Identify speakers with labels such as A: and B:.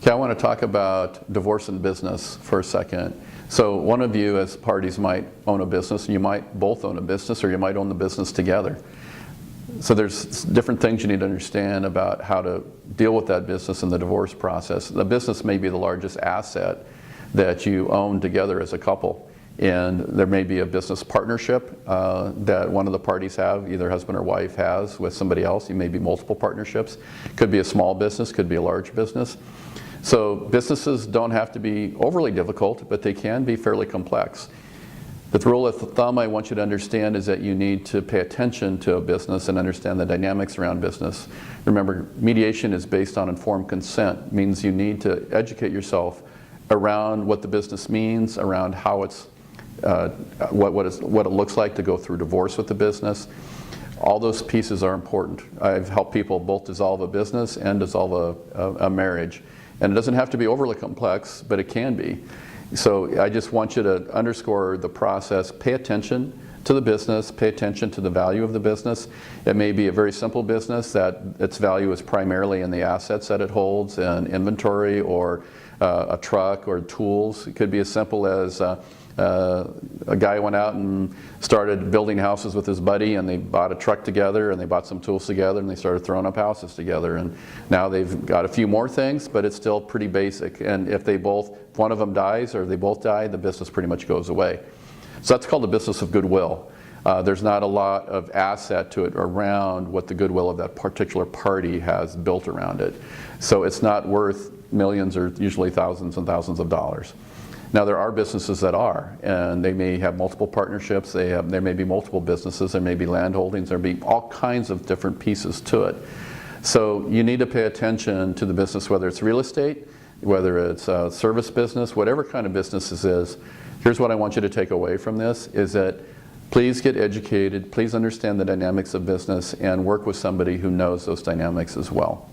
A: Okay, I want to talk about divorce and business for a second. So one of you as parties might own a business, you might both own a business, or you might own the business together. So there's different things you need to understand about how to deal with that business in the divorce process. The business may be the largest asset that you own together as a couple. And there may be a business partnership that one of the parties have, either husband or wife has with somebody else. You may be multiple partnerships. Could be a small business, could be a large business. So businesses don't have to be overly difficult, but they can be fairly complex. The rule of thumb I want you to understand is that you need to pay attention to a business and understand the dynamics around business. Remember, mediation is based on informed consent. It means you need to educate yourself around what the business means, around how it's, what it looks like to go through divorce with the business. All those pieces are important. I've helped people both dissolve a business and dissolve a marriage. And it doesn't have to be overly complex, but it can be. So I just want you to underscore the process. Pay attention to the business, pay attention to the value of the business. It may be a very simple business that its value is primarily in the assets that it holds and inventory, or a truck or tools. It could be as simple as a guy went out and started building houses with his buddy, and they bought a truck together and they bought some tools together and they started throwing up houses together, and now they've got a few more things, but it's still pretty basic. And if one of them dies or they both die, the business pretty much goes away. So that's called the business of goodwill. There's not a lot of asset to it around what the goodwill of that particular party has built around it. So it's not worth millions or usually thousands and thousands of dollars. Now there are businesses that are, and they may have multiple partnerships, there may be multiple businesses, there may be land holdings, there may be all kinds of different pieces to it. So you need to pay attention to the business, whether it's real estate, whether it's a service business, whatever kind of business this is. Here's what I want you to take away from this, is that please get educated, please understand the dynamics of business, and work with somebody who knows those dynamics as well.